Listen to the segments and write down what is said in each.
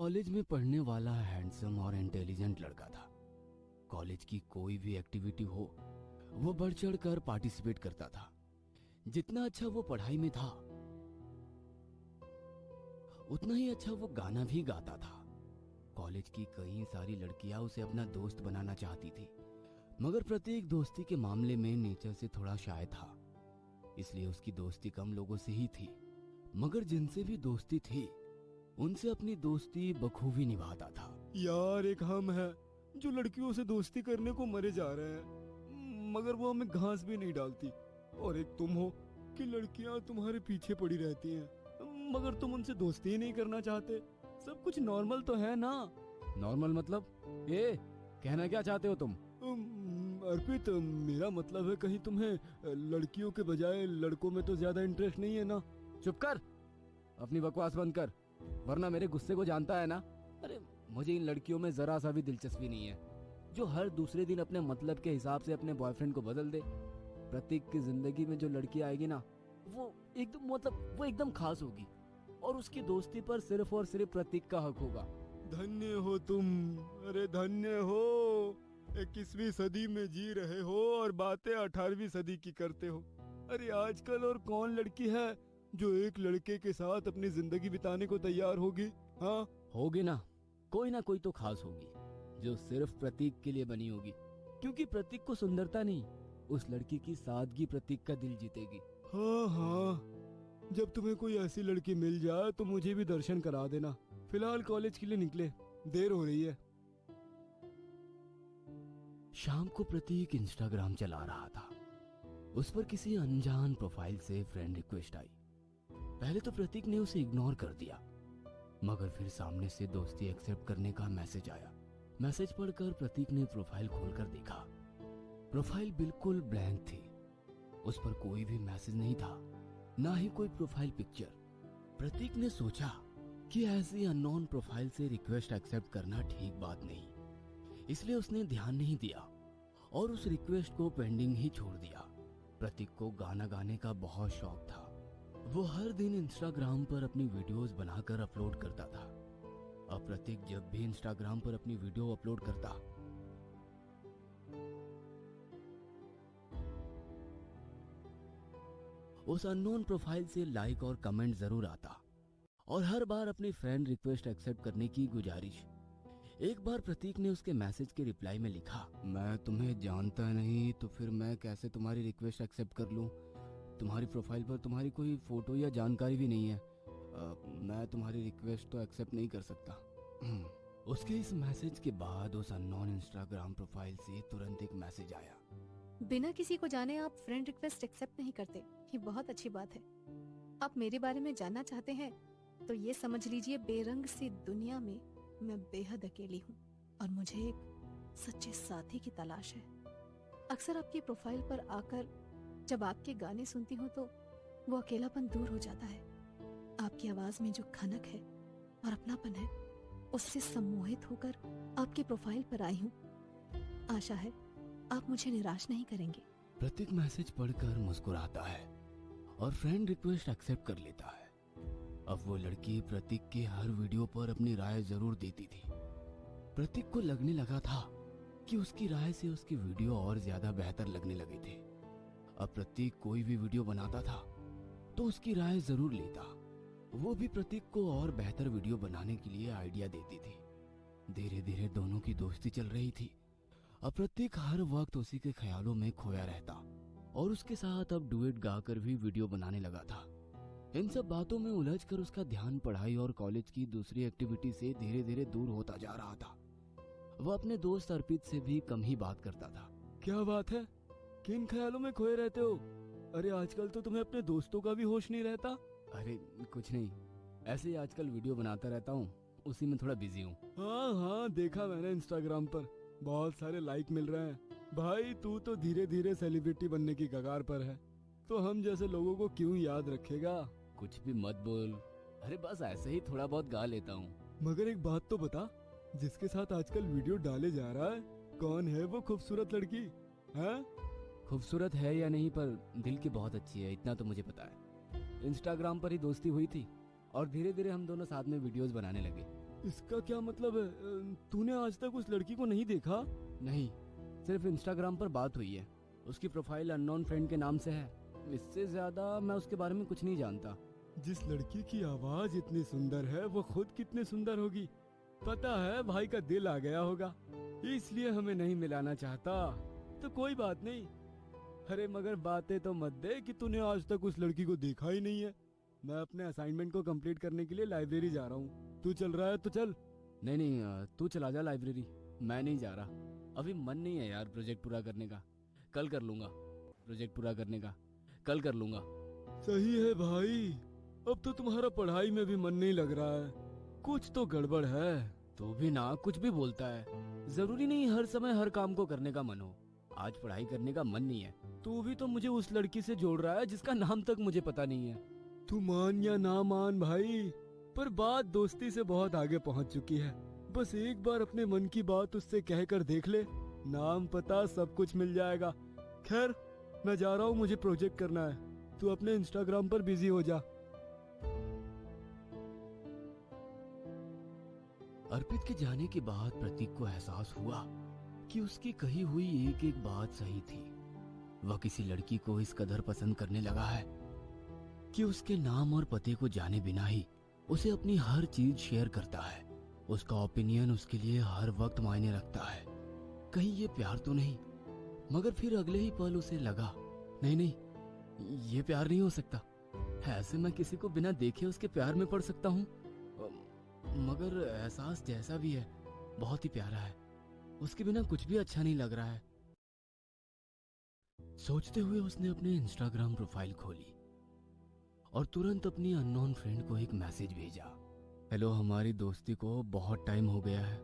College में पढ़ने वाला हैंडसम और इंटेलिजेंट लड़का था। कॉलेज की कोई भी एक्टिविटी हो वो बढ़ चढ़ कर पार्टिसिपेट करता था। जितना अच्छा वो पढ़ाई में था उतना ही अच्छा वो गाना भी गाता था। कॉलेज की कई सारी लड़कियां उसे अपना दोस्त बनाना चाहती थी, मगर प्रतीक दोस्ती के मामले में नेचर से थोड़ा शाय था, इसलिए उसकी दोस्ती कम लोगों से ही थी। मगर जिनसे भी दोस्ती थी उनसे अपनी दोस्ती बखूबी निभाता था। यार एक हम है जो लड़कियों से दोस्ती करने को मरे जा रहे हैं, मगर वो हमें घास भी नहीं डालती, और एक तुम हो कि लड़कियां तुम्हारे पीछे पड़ी रहती हैं, मगर तुम उनसे दोस्ती ही नहीं करना चाहते। सब कुछ नॉर्मल तो है ना? नॉर्मल मतलब? ये कहना क्या चाहते हो तुम? अर्पित, मेरा मतलब है कहीं तुम्हें लड़कियों के बजाय लड़कों में तो ज्यादा इंटरेस्ट नहीं है ना? चुप कर, अपनी बकवास बंद कर, वरना मेरे गुस्से को जानता है ना। अरे मुझे इन लड़कियों में जरा सा भी दिलचस्पी नहीं है जो हर दूसरे दिन अपने मतलब के हिसाब से अपने बॉयफ्रेंड को बदल दे। प्रतीक की जिंदगी में जो लड़की आएगी ना वो एकदम खास होगी, और उसकी दोस्ती पर सिर्फ और सिर्फ प्रतीक का हक होगा। धन्य हो तुम, अरे धन्य हो। 21वीं सदी में जी रहे हो और बातें 18वीं सदी की करते हो। अरे आजकल और कौन लड़की है जो एक लड़के के साथ अपनी जिंदगी बिताने को तैयार होगी? हाँ होगी ना कोई तो खास होगी जो सिर्फ प्रतीक के लिए बनी होगी, क्योंकि प्रतीक को सुंदरता नहीं, उस लड़की की सादगी प्रतीक का दिल जीतेगी। हाँ हाँ, जब तुम्हें कोई ऐसी लड़की मिल जाए तो मुझे भी दर्शन करा देना। फिलहाल कॉलेज के लिए निकले, देर हो रही है। शाम को प्रतीक इंस्टाग्राम चला रहा था। उस पर किसी अनजान प्रोफाइल से फ्रेंड रिक्वेस्ट आई। पहले तो प्रतीक ने उसे इग्नोर कर दिया, मगर फिर सामने से दोस्ती एक्सेप्ट करने का मैसेज आया। मैसेज पढ़कर प्रतीक ने प्रोफाइल खोलकर देखा। प्रोफाइल बिल्कुल ब्लैंक थी, उस पर कोई भी मैसेज नहीं था, ना ही कोई प्रोफाइल पिक्चर। प्रतीक ने सोचा कि ऐसी अननोन प्रोफाइल से रिक्वेस्ट एक्सेप्ट करना ठीक बात नहीं, इसलिए उसने ध्यान नहीं दिया और उस रिक्वेस्ट को पेंडिंग ही छोड़ दिया। प्रतीक को गाना गाने का बहुत शौक था। वो हर दिन इंस्टाग्राम पर अपनी वीडियोस बनाकर अपलोड करता था। अब प्रतीक जब भी इंस्टाग्राम पर अपनी वीडियो अपलोड करता उस अननोन प्रोफाइल से लाइक और कमेंट जरूर आता, और हर बार अपनी फ्रेंड रिक्वेस्ट एक्सेप्ट करने की गुजारिश। एक बार प्रतीक ने उसके मैसेज के रिप्लाई में लिखा, मैं तुम्हें जानता नहीं तो फिर मैं कैसे तुम्हारी रिक्वेस्ट एक्सेप्ट कर लूं? तुम्हारी प्रोफाइल पर तुम्हारी कोई फोटो या जानकारी भी नहीं है। मैं तुम्हारी रिक्वेस्ट तो एक्सेप्ट नहीं कर सकता। उसके इस मैसेज के बाद उस अननोन इंस्टाग्राम प्रोफाइल से तुरंत एक मैसेज आया, बिना किसी को जाने आप फ्रेंड रिक्वेस्ट एक्सेप्ट नहीं करते, ये बहुत अच्छी बात है। आप मेरे बारे में जानना चाहते हैं तो ये समझ लीजिए, बेरंग सी दुनिया में मैं बेहद अकेली हूँ और मुझे एक सच्चे साथी की तलाश है। अक्सर आपकी प्रोफाइल पर आकर जब आपके गाने सुनती हूँ तो वो अकेलापन दूर हो जाता है। आपकी आवाज में जो खनक है और अपनापन है, उससे सम्मोहित होकर आपकी प्रोफाइल पर आई हूँ। आशा है आप मुझे निराश नहीं करेंगे। प्रतीक मैसेज पढ़कर मुस्कुराता है और फ्रेंड रिक्वेस्ट एक्सेप्ट कर लेता है। अब वो लड़की प्रतीक के हर वीडियो पर अपनी राय जरूर देती थी। प्रतीक को लगने लगा था कि उसकी राय से उसकी वीडियो और ज्यादा बेहतर लगने लगे थे। अब प्रतीक कोई भी वीडियो बनाता था तो उसकी राय जरूर लेता। वो भी प्रतीक को और बेहतर वीडियो बनाने के लिए आइडिया देती थी। धीरे धीरे दोनों की दोस्ती चल रही थी। अब प्रतीक हर वक्त उसी के ख्यालों में खोया रहता और उसके साथ अब डुएट गाकर भी वीडियो बनाने लगा था। इन सब बातों में उलझकर उसका ध्यान पढ़ाई और कॉलेज की दूसरी एक्टिविटी से धीरे धीरे दूर होता जा रहा था। वह अपने दोस्त अर्पित से भी कम ही बात करता था। क्या बात है, किन ख्यालों में खोए रहते हो? अरे आजकल तो तुम्हें अपने दोस्तों का भी होश नहीं रहता। अरे कुछ नहीं, ऐसे ही आजकल वीडियो बनाता रहता हूँ, उसी में थोड़ा बिजी हूँ। हाँ, देखा मैंने इंस्टाग्राम पर, बहुत सारे लाइक मिल रहे हैं। भाई तू तो धीरे धीरे सेलिब्रिटी बनने की कगार पर है, तो हम जैसे लोगों को क्यों याद रखेगा? कुछ भी मत बोल। अरे बस ऐसे ही थोड़ा बहुत गा लेता हूँ। मगर एक बात तो बता, जिसके साथ आजकल वीडियो डाले जा रहा है, कौन है वो खूबसूरत लड़की? है खूबसूरत है या नहीं, पर दिल की बहुत अच्छी है, इतना तो मुझे पता है। इंस्टाग्राम पर ही दोस्ती हुई थी और धीरे धीरे हम दोनों साथ में वीडियोस बनाने लगे। इसका क्या मतलब है? तूने आज तक उस लड़की को नहीं देखा? नहीं, सिर्फ इंस्टाग्राम पर बात हुई है। उसकी प्रोफाइल अननोन फ्रेंड के नाम से है। इससे ज्यादा मैं उसके बारे में कुछ नहीं जानता। जिस लड़की की आवाज इतनी सुंदर है वो खुद कितनी सुंदर होगी। पता है भाई का दिल आ गया होगा, इसलिए हमें नहीं मिलाना चाहता। तो कोई बात नहीं। अरे मगर बातें तो मत दे कि तूने आज तक उस लड़की को देखा ही नहीं है। मैं अपने असाइनमेंट को कंप्लीट करने के लिए लाइब्रेरी जा रहा हूँ। तू चल रहा है तो चल। नहीं नहीं, तू चला जा लाइब्रेरी, मैं नहीं जा रहा। अभी मन नहीं है यार प्रोजेक्ट पूरा करने का। कल कर लूंगा। प्रोजेक्ट पूरा करने का कल कर लूंगा। सही है भाई, अब तो तुम्हारा पढ़ाई में भी मन नहीं लग रहा है। कुछ तो गड़बड़ है। तू भी ना कुछ भी बोलता है। जरूरी नहीं हर समय हर काम को करने का मन हो। आज पढ़ाई करने का मन नहीं है। तू भी तो मुझे उस लड़की से जोड़ रहा है जिसका नाम तक मुझे पता नहीं है। तू मान या ना मान भाई, पर बात दोस्ती से बहुत आगे पहुंच चुकी है। बस एक बार अपने मन की बात उससे कहकर देख ले, नाम पता सब कुछ मिल जाएगा। खैर मैं जा रहा हूँ, मुझे प्रोजेक्ट करना है। तू अपने इंस्टाग्राम पर बिजी हो जा। अर्पित के जाने के बाद प्रतीक को एहसास हुआ कि उसकी कही हुई एक एक बात सही थी। वह किसी लड़की को इस कदर पसंद करने लगा है कि उसके नाम और पते को जाने बिना ही उसे अपनी हर चीज शेयर करता है। उसका ओपिनियन उसके लिए हर वक्त मायने रखता है। कहीं ये प्यार तो नहीं? मगर फिर अगले ही पल उसे लगा, नहीं नहीं, ये प्यार नहीं हो सकता। ऐसे मैं किसी को बिना देखे उसके प्यार में पड़ सकता हूँ? मगर एहसास जैसा भी है बहुत ही प्यारा है। उसके बिना कुछ भी अच्छा नहीं लग रहा है। सोचते हुए उसने अपने इंस्टाग्राम प्रोफाइल खोली और तुरंत अपनी अननोन फ्रेंड को एक मैसेज भेजा। हेलो, हमारी दोस्ती को बहुत टाइम हो गया है,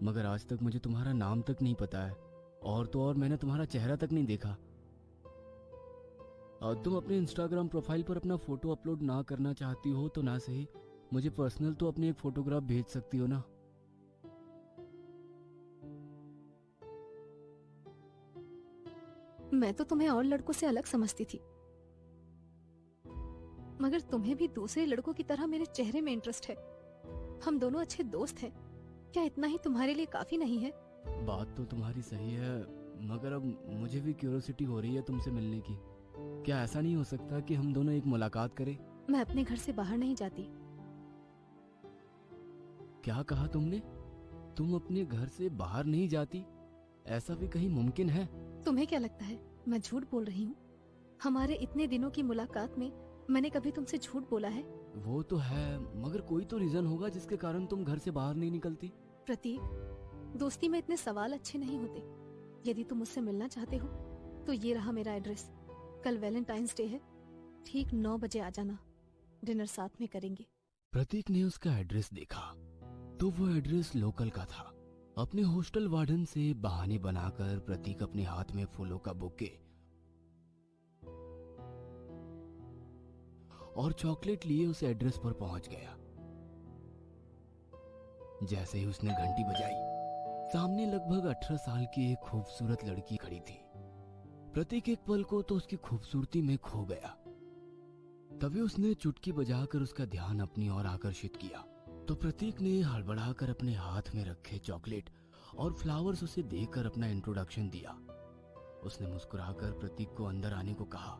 मगर आज तक मुझे तुम्हारा नाम तक नहीं पता है, और तो और मैंने तुम्हारा चेहरा तक नहीं देखा। और तुम अपने इंस्टाग्राम प्रोफाइल पर अपना फोटो अपलोड ना करना चाहती हो तो ना सही, मुझे पर्सनल तो अपनी एक फोटोग्राफ भेज सकती हो ना। मैं तो तुम्हें और लड़कों से अलग समझती थी, मगर तुम्हें भी दूसरे लड़कों की तरह मेरे चेहरे में इंटरेस्ट है। हम दोनों अच्छे दोस्त हैं। क्या इतना ही तुम्हारे लिए काफी नहीं है? बात तो तुम्हारी सही है, मगर अब मुझे भी क्यूरियोसिटी हो रही है तुमसे मिलने की। क्या ऐसा नहीं हो सकता कि हम दोनों एक मुलाकात करें? मैं अपने घर से बाहर नहीं जाती। क्या कहा तुमने? तुम अपने घर से बाहर नहीं जाती? ऐसा भी कहीं मुमकिन है? तुम्हें क्या लगता है मैं झूठ बोल रही हूँ? हमारे इतने दिनों की मुलाकात में मैंने कभी तुमसे झूठ बोला है? वो तो है, मगर कोई तो रीजन होगा जिसके कारण तुम घर से बाहर नहीं निकलती। प्रतीक, दोस्ती में इतने सवाल अच्छे नहीं होते। यदि तुम मुझसे मिलना चाहते हो तो ये रहा मेरा एड्रेस। कल वैलेंटाइंस डे है, ठीक 9 बजे आ जाना। डिनर साथ में करेंगे। प्रतीक ने उसका एड्रेस देखा तो वो एड्रेस लोकल का था। अपने हॉस्टल वार्डन से बहाने बनाकर प्रतीक अपने हाथ में फूलों का बुके और चॉकलेट लिए उस एड्रेस पर पहुंच गया। जैसे ही उसने घंटी बजाई, सामने लगभग 18 साल की एक खूबसूरत लड़की खड़ी थी। प्रतीक एक पल को तो उसकी खूबसूरती में खो गया। तभी उसने चुटकी बजाकर उसका ध्यान अपनी ओर आकर्षित किया तो प्रतीक ने हड़बड़ाकर अपने हाथ में रखे चॉकलेट और फ्लावर्स उसे देकर अपना इंट्रोडक्शन दिया। उसने मुस्कुराकर प्रतीक को अंदर आने को कहा।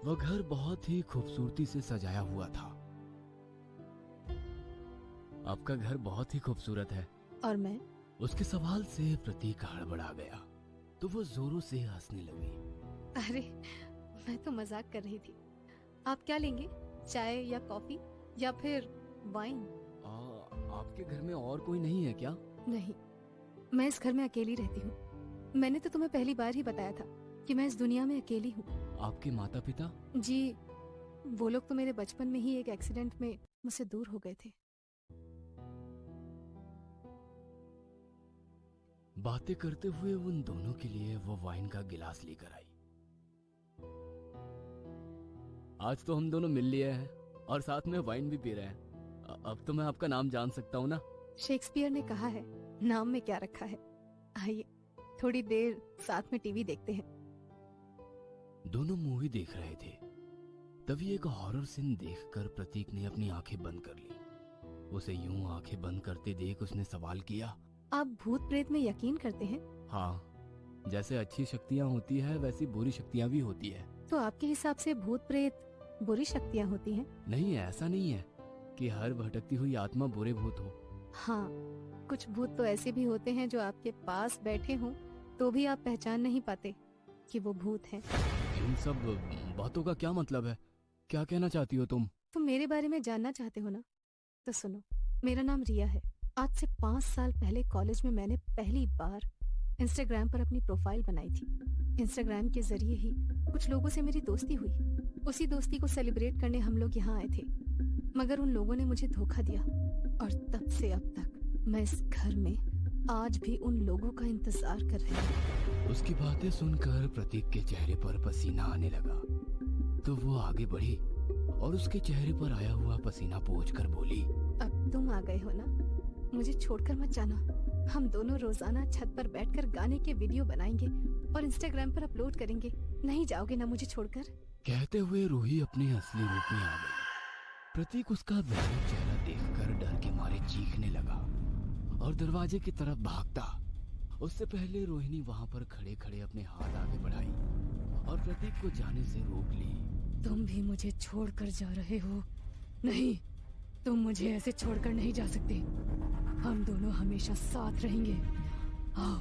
वह घर बहुत ही खूबसूरती से सजाया हुआ था। आपका घर बहुत ही खूबसूरत है। और मैं? उसके सवाल से प्रतीक हड़बड़ा गया तो वो जोरों से हंसने लगी। अरे मैं तो मजाक कर रही थी। आप क्या लेंगे? चाय या कॉफी या फिर वाइन? आपके घर में और कोई नहीं है क्या? नहीं, मैं इस घर में अकेली रहती हूँ। मैंने तो तुम्हें पहली बार ही बताया था कि मैं इस दुनिया में अकेली हूँ। आपके माता पिता? जी, वो लोग तो मेरे बचपन में ही एक एक्सीडेंट में मुझसे दूर हो गए थे। बातें करते हुए उन दोनों के लिए वो वाइन का गिलास लेकर आई। आज तो हम दोनों मिल लिए हैं और साथ में वाइन भी पी रहे हैं। अब तो मैं आपका नाम जान सकता हूँ ना? शेक्सपियर ने कहा है, नाम में क्या रखा है। आइए थोड़ी देर साथ में टीवी देखते हैं। दोनों मूवी देख रहे थे। तभी एक हॉरर सीन देखकर प्रतीक ने अपनी आंखें बंद कर ली। उसे यूं आंखें बंद करते देख उसने सवाल किया, आप भूत प्रेत में यकीन करते हैं? हाँ, जैसे अच्छी शक्तियां होती है वैसी बुरी शक्तियां भी होती है। तो आपके हिसाब से भूत प्रेत बुरी शक्तियाँ होती हैं? नहीं, ऐसा नहीं है कि हर भटकती हुई आत्मा बुरे भूत हो। हाँ, कुछ भूत तो ऐसे भी होते हैं जो आपके पास बैठे हों तो भी आप पहचान नहीं पाते कि वो भूत हैं। इन सब बातों का क्या मतलब है? क्या कहना चाहती हो तुम? तुम मेरे बारे में जानना चाहते हो ना? तो सुनो, मेरा नाम रिया है। आज से 5 साल पहले कॉलेज में मैंने पहली बार इंस्टाग्राम पर अपनी प्रोफाइल बनाई थी। इंस्टाग्राम के जरिए ही कुछ लोगों से मेरी दोस्ती हुई। उसी दोस्ती को सेलिब्रेट करने हम लोग यहाँ आए थे, मगर उन लोगों ने मुझे धोखा दिया और तब से अब तक मैं इस घर में आज भी उन लोगों का इंतजार कर रही हूँ। उसकी बातें सुनकर प्रतीक के चेहरे पर पसीना आने लगा, तो वो आगे बढ़ी और उसके चेहरे पर आया हुआ पसीना पोंछकर बोली, अब तुम आ गए हो ना, मुझे छोड़कर मत जाना। हम दोनों रोजाना छत पर बैठकर गाने के वीडियो बनाएंगे और इंस्टाग्राम पर अपलोड करेंगे। नहीं जाओगे ना मुझे छोड़कर? कहते हुए रूही अपने असली रूप में आ गई। प्रतीक उसका भयानक चेहरा देखकर डर के मारे चीखने लगा और दरवाजे की तरफ भागता। उससे पहले रोहिणी वहां पर खड़े खड़े अपने हाथ आगे बढ़ाई और प्रतीक को जाने से रोक ली। तुम भी मुझे छोड़कर जा रहे हो? नहीं, तुम मुझे ऐसे छोड़कर नहीं जा सकते। हम दोनों हमेशा साथ रहेंगे। आओ,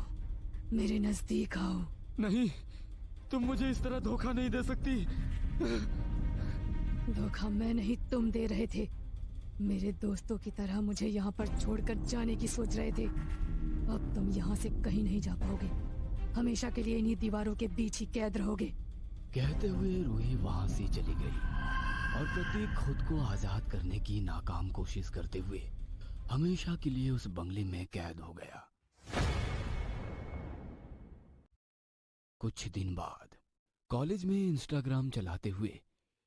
मेरे नजदीक आओ। नहीं, तुम मुझे इस तरह धोखा नहीं दे सकती। धोखा मैं नहीं, तुम दे रहे थे। मेरे दोस्तों की तरह मुझे यहाँ पर छोड़कर जाने की सोच रहे थे। अब तुम यहाँ से कहीं नहीं जा पाओगे। हमेशा के लिए इन्हीं दीवारों के बीच ही कैद रहोगे। कहते हुए रूही वहां से चली गई और प्रतीक खुद को आजाद करने की नाकाम कोशिश करते हुए हमेशा के लिए उस बंगले में कैद हो गया। कुछ दिन बाद कॉलेज में इंस्टाग्राम चलाते हुए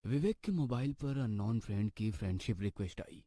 विवेक के मोबाइल पर अननोन फ्रेंड की फ्रेंडशिप रिक्वेस्ट आई।